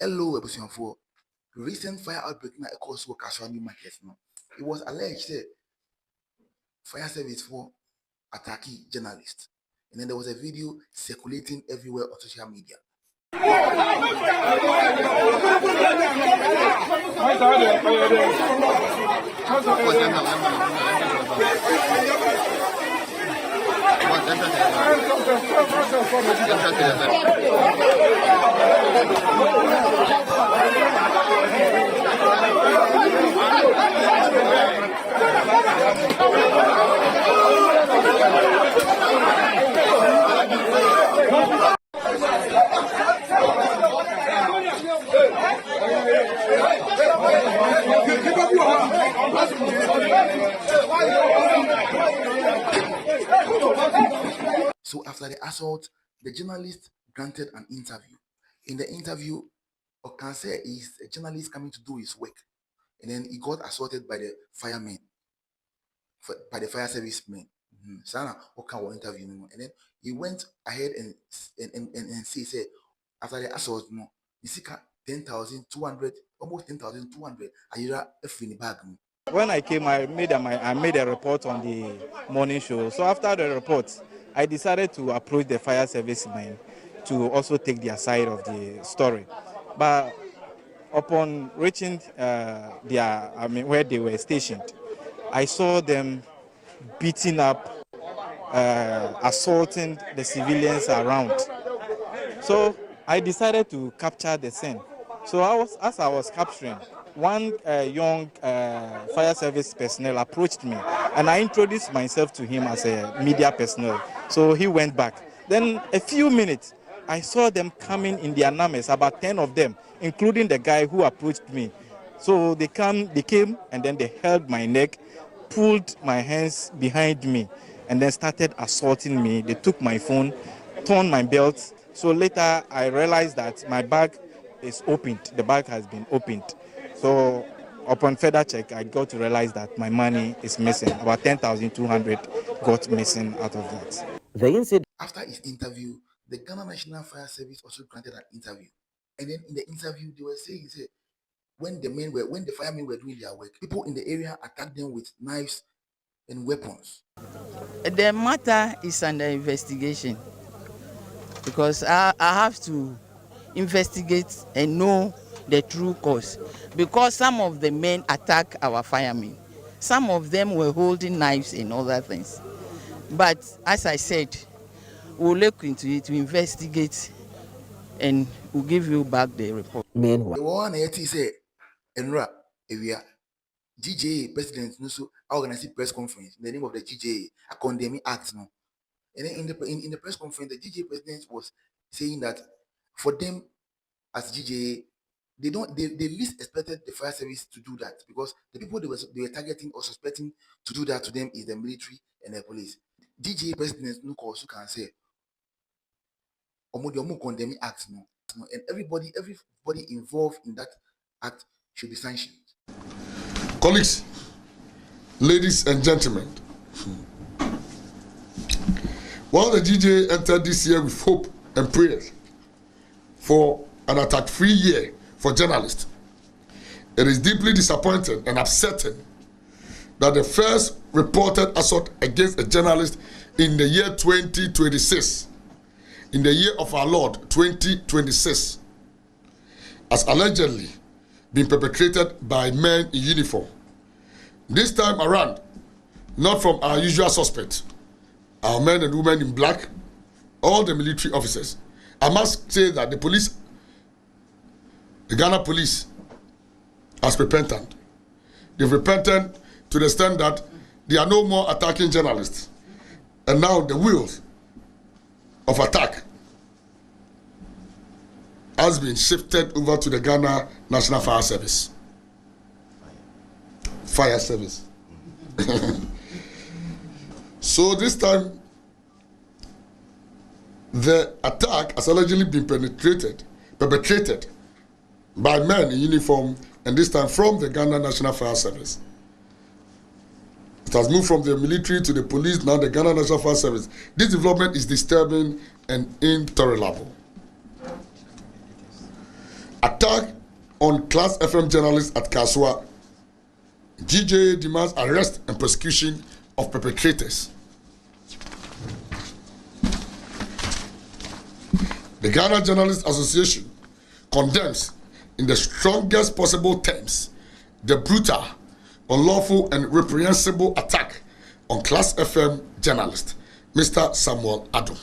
Hello, ebusian for recent fire outbreak na echoes wo casualty market no. It was alleged that fire service for attacking journalists. And then there was a video circulating everywhere on social media. So after the assault, the journalist granted an interview. In the interview, Okanse is a journalist coming to do his work, and then he got assaulted by the firemen, by the fire service men. Sana Okan interview, and then he went ahead and said after the assault, no, you see 10,200, almost 10,200. Ayira in bag. When I came, I made a report on the morning show. So after the report, I decided to approach the fire service men to also take their side of the story. But upon reaching where they were stationed, I saw them beating up, assaulting the civilians around. So I decided to capture the scene. So as I was capturing, one young fire service personnel approached me, and I introduced myself to him as a media personnel. So he went back. Then a few minutes, I saw them coming in their numbers, about 10 of them, including the guy who approached me. So they came, and then they held my neck, pulled my hands behind me, and then started assaulting me. They took my phone, torn my belt. So later I realized that my bag is opened. The bag has been opened. So upon further check, I got to realize that my money is missing. About 10,200 got missing out of that. After his interview, the Ghana National Fire Service also granted an interview. And then in the interview, they were saying, when the firemen were doing their work, people in the area attacked them with knives and weapons. The matter is under investigation because I have to investigate and know the true cause, because some of the men attack our firemen. Some of them were holding knives and other things. But as I said, we'll look into it, we investigate, and we'll give you back the report. Meanwhile, the one I say, Enra, GJA president also organized a press conference in the name of the GJA, a condemning act now. And then in the press conference, the GJA president was saying that for them as GJA, they least expected the fire service to do that, because the people they were targeting or suspecting to do that to them is the military and the police. GJA president also can say, Omo condemning act no, and everybody involved in that act should be sanctioned. Colleagues, ladies and gentlemen, while the GJA entered this year with hope and prayers for an attack-free year for journalists, it is deeply disappointing and upsetting that the first reported assault against a journalist in the year 2026, in the year of our Lord 2026, has allegedly been perpetrated by men in uniform. This time around, not from our usual suspects, our men and women in black, all the military officers. I must say that the police, the Ghana police, has repented. They've repented to the extent that they are no more attacking journalists. And now the wheels of attack has been shifted over to the Ghana National Fire Service. Fire Service. So this time, the attack has allegedly been perpetrated by men in uniform, and this time from the Ghana National Fire Service. It has moved from the military to the police, now the Ghana National Fire Service. This development is disturbing and intolerable. Attack on Class FM journalists at Kaswa. GJA demands arrest and prosecution of perpetrators. The Ghana Journalists Association condemns in the strongest possible terms the brutal, unlawful and reprehensible attack on Class FM journalist Mr. Samuel Adom,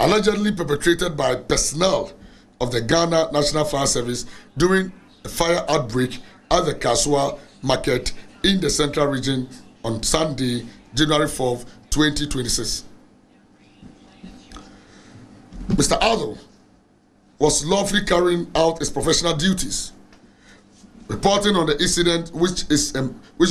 allegedly perpetrated by personnel of the Ghana National Fire Service during a fire outbreak at the Kaswa market in the Central Region on Sunday, January 4th, 2026. Mr. Adom was lawfully carrying out his professional duties, reporting on the incident which is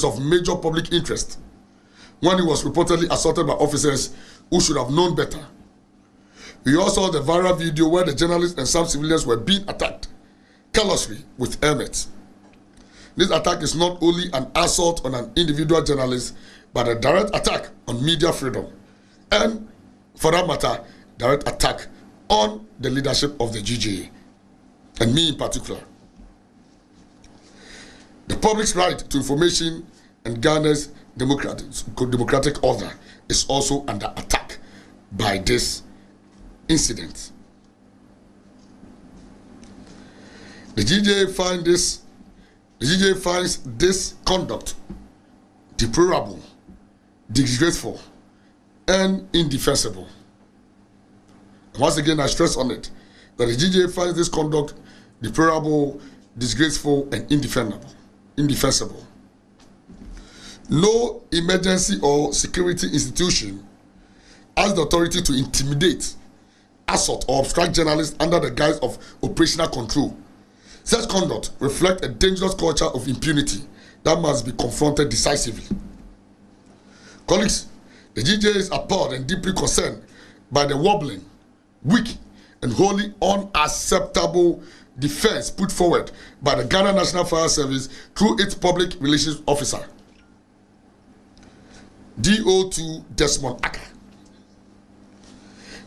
of major public interest, when he was reportedly assaulted by officers who should have known better. We also saw the viral video where the journalists and some civilians were being attacked callously with helmets. This attack is not only an assault on an individual journalist, but a direct attack on media freedom, and, for that matter, direct attack on the leadership of the GJA, and me in particular. The public's right to information and Ghana's democratic order is also under attack by this incident. The GJA finds this conduct deplorable, disgraceful, and indefensible. Once again, I stress on it that the GJA finds this conduct deplorable, disgraceful, and indefensible. No emergency or security institution has the authority to intimidate, assault, or obstruct journalists under the guise of operational control. Such conduct reflects a dangerous culture of impunity that must be confronted decisively. Colleagues, the GJA is appalled and deeply concerned by the wobbling, weak, and wholly unacceptable defense put forward by the Ghana National Fire Service through its public relations officer, DO2 Desmond Aka.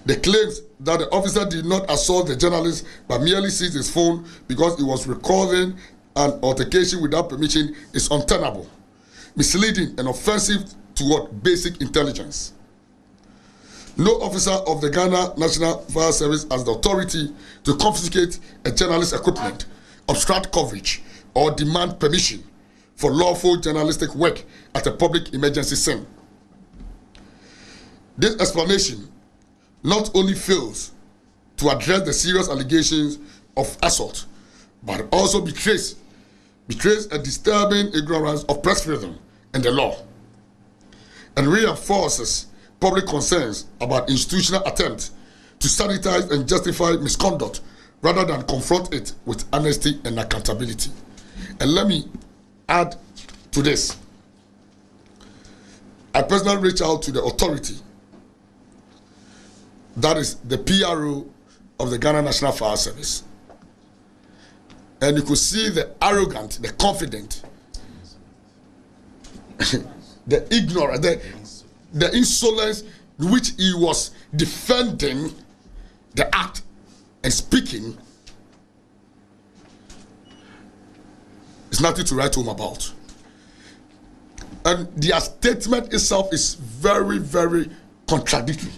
The claims that the officer did not assault the journalist but merely seized his phone because he was recording an altercation without permission is untenable, misleading, and offensive toward basic intelligence. No officer of the Ghana National Fire Service has the authority to confiscate a journalist's equipment, obstruct coverage, or demand permission for lawful journalistic work at a public emergency scene. This explanation not only fails to address the serious allegations of assault, but also betrays a disturbing ignorance of press freedom and the law, and reinforces public concerns about institutional attempts to sanitize and justify misconduct rather than confront it with honesty and accountability. And let me add to this. I personally reached out to the authority, that is the PRO of the Ghana National Fire Service. And you could see the arrogant, the confident, the ignorant, the insolence in which he was defending the act and speaking. It's nothing to write home about. And their statement itself is very, very contradictory.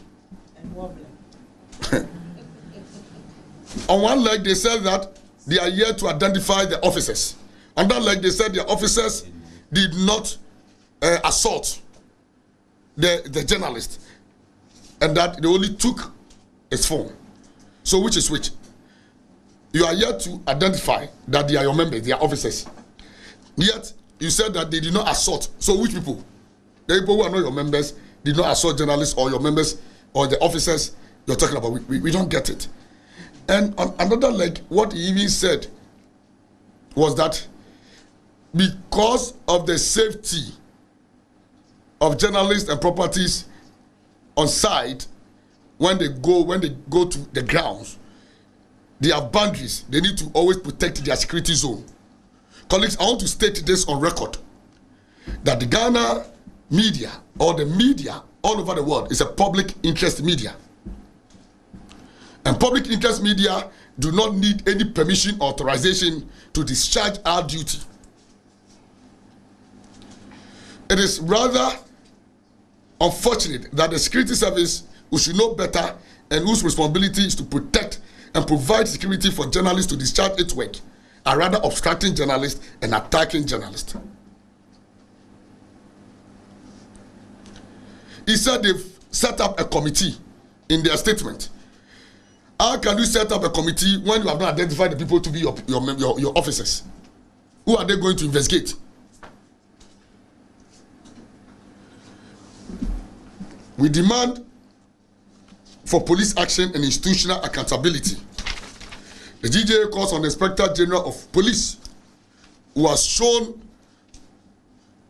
On one leg, they said that they are here to identify the officers. On that leg, they said the officers did not assault the journalist, and that they only took his phone. So which is which? You are here to identify that they are your members, they are officers. Yet, you said that they did not assault. So which people? The people who are not your members did not assault journalists, or your members or the officers you're talking about. We don't get it. And on another leg, what he even said was that because of the safety of journalists and properties on site, when they go to the grounds, they have boundaries. They need to always protect their security zone. Colleagues, I want to state this on record, that the Ghana media, or the media all over the world, is a public interest media. And public interest media do not need any permission or authorization to discharge our duty. It is rather unfortunate that the security service, who should know better and whose responsibility is to protect and provide security for journalists to discharge its work, are rather obstructing journalists and attacking journalists. He said they've set up a committee in their statement. How can you set up a committee when you have not identified the people to be your officers? Who are they going to investigate? We demand for police action and institutional accountability. The GJA calls on the Inspector General of Police, who has shown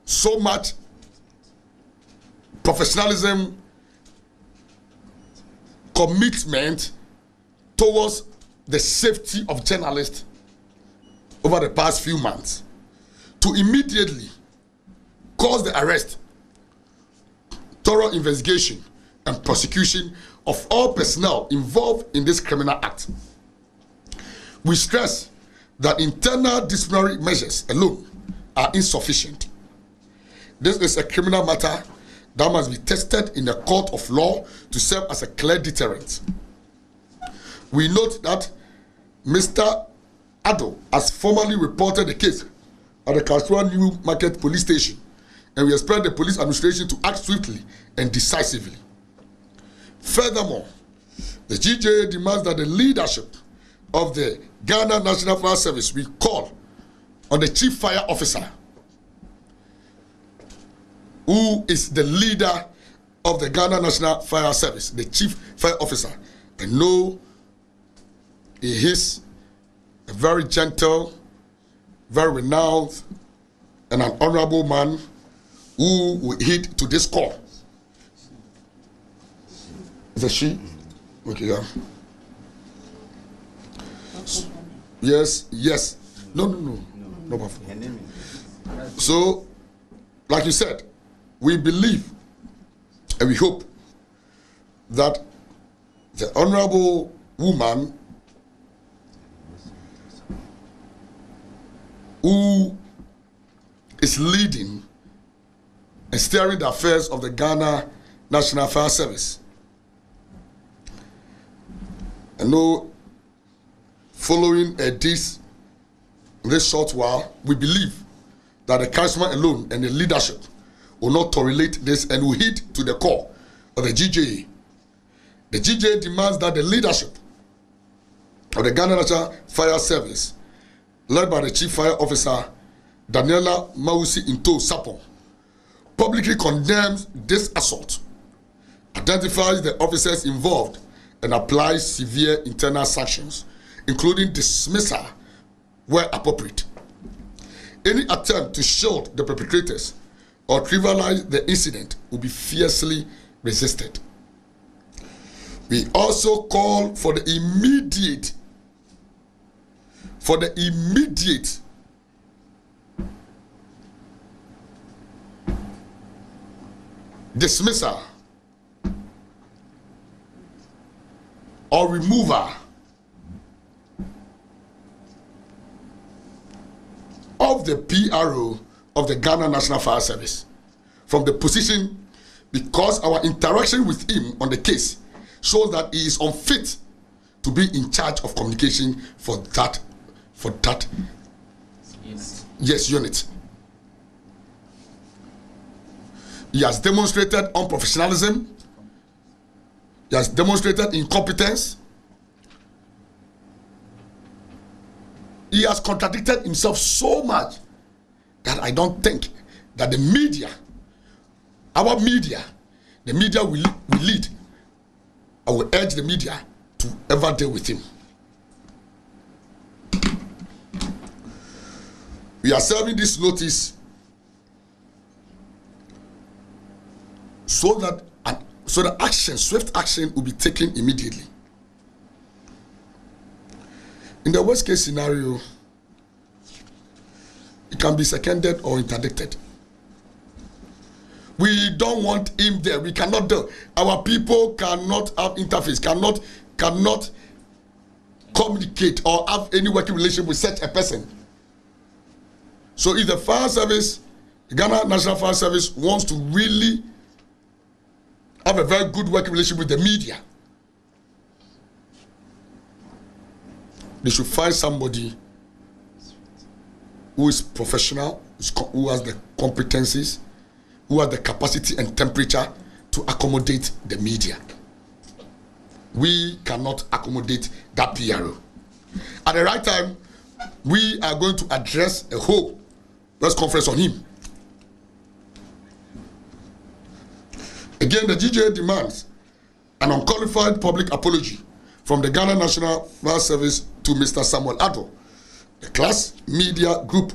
so much professionalism, commitment towards the safety of journalists over the past few months, to immediately cause the arrest, thorough investigation, and prosecution of all personnel involved in this criminal act. We stress that internal disciplinary measures alone are insufficient. This is a criminal matter that must be tested in the court of law to serve as a clear deterrent. We note that Mr. Addo has formally reported the case at the Kasua New Market Police Station, and we expect the police administration to act swiftly and decisively. Furthermore, the GJA demands that the leadership of the Ghana National Fire Service will call on the Chief Fire Officer, who is the leader of the Ghana National Fire Service, the Chief Fire Officer. I know he is a very gentle, very renowned, and an honorable man who will heed to this call. Is it she? Okay, yeah. Yes. No. So, like you said, we believe and we hope that the honorable woman who is leading and steering the affairs of the Ghana National Fire Service, I know following this short while, we believe that the councilman alone and the leadership will not tolerate this and will heed to the call of the GJA. The GJA demands that the leadership of the Ghana National Fire Service, led by the Chief Fire Officer Daniela Mausi Into Sapon, publicly condemns this assault, identifies the officers involved, and applies severe internal sanctions, including dismissal where appropriate. Any attempt to shield the perpetrators or trivialize the incident will be fiercely resisted. We also call for the immediate dismissal or removal of the PRO of the Ghana National Fire Service from the position, because our interaction with him on the case shows that he is unfit to be in charge of communication for that unit. He has demonstrated unprofessionalism. He has demonstrated incompetence. He has contradicted himself so much that I don't think that the media will lead. I will urge the media to ever deal with him. We are serving this notice so that swift action will be taken immediately. In the worst case scenario, it can be seconded or interdicted. We don't want him there. We cannot do. Our people cannot have interface, cannot communicate or have any working relationship with such a person. So if the fire service, the Ghana National Fire Service, wants to really have a very good working relationship with the media, they should find somebody who is professional, who has the competencies, who has the capacity and temperature to accommodate the media. We cannot accommodate that PRO. At the right time, we are going to address a whole press conference on him. Again, the GJA demands an unqualified public apology from the Ghana National Fire Service to Mr. Samuel Addo, the Class Media Group,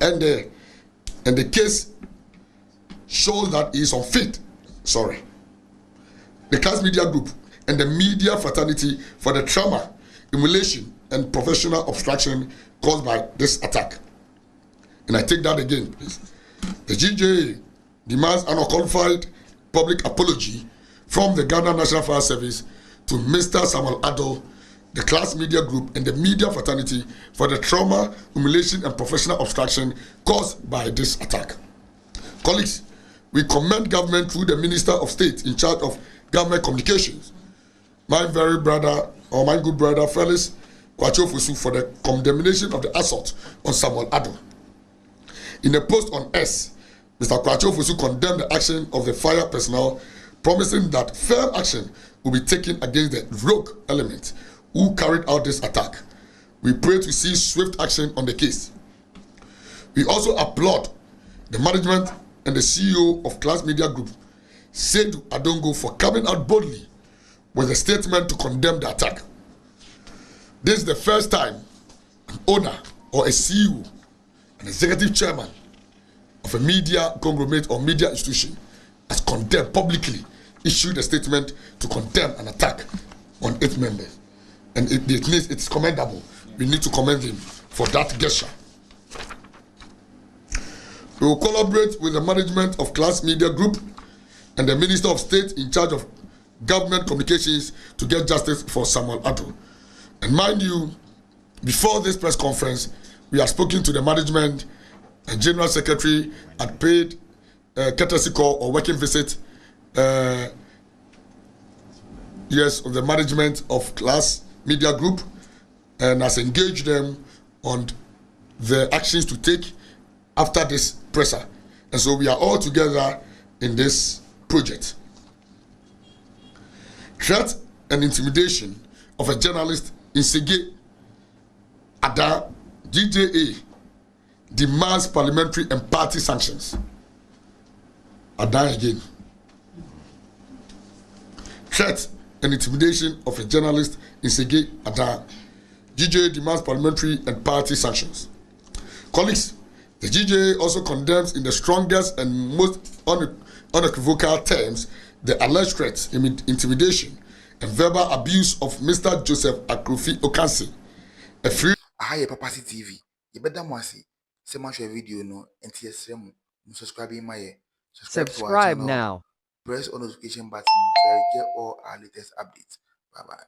and the case shows that he is unfit. The Class Media Group and the media fraternity for the trauma, humiliation, and professional obstruction caused by this attack. And I take that again, please. The GJA demands an unqualified public apology from the Ghana National Fire Service to Mr. Samuel Addo, the Class Media Group, and the media fraternity for the trauma, humiliation, and professional obstruction caused by this attack. Colleagues, we commend government through the Minister of State in charge of government communications, my good brother Felix Kwachofusu, for the condemnation of the assault on Samuel Addo. In a post on S, Mr. Kwachofusu condemned the action of the fire personnel, promising that firm action will be taken against the rogue element who carried out this attack. We pray to see swift action on the case. We also applaud the management and the CEO of Class Media Group, Seydou Adongo, for coming out boldly with a statement to condemn the attack. This is the first time an owner or a CEO, an executive chairman of a media conglomerate or media institution has condemned, publicly issued a statement to condemn an attack on its members. And it's commendable. We need to commend him for that gesture. We will collaborate with the management of Class Media Group and the Minister of State in charge of government communications to get justice for Samuel Addo. And mind you, before this press conference, we have spoken to the management and General Secretary had paid courtesy call or working visit of the management of Class Media Group and has engaged them on the actions to take after this presser. And so we are all together in this project. Threat and intimidation of a journalist in Sege Ada GJA demands parliamentary and party sanctions. Ada again. Threat and intimidation of a journalist in Sege Ada GJA demands parliamentary and party sanctions. Colleagues, the GJA also condemns in the strongest and most unequivocal terms the alleged threats, intimidation, and verbal abuse of Mr. Joseph Akrofi Okansi, a free. Aha Papa TV. You better mwasi. Se ma share video no enti esrem. Subscribe in my Subscribe now. Press on notification button to get all our latest updates. Bye bye.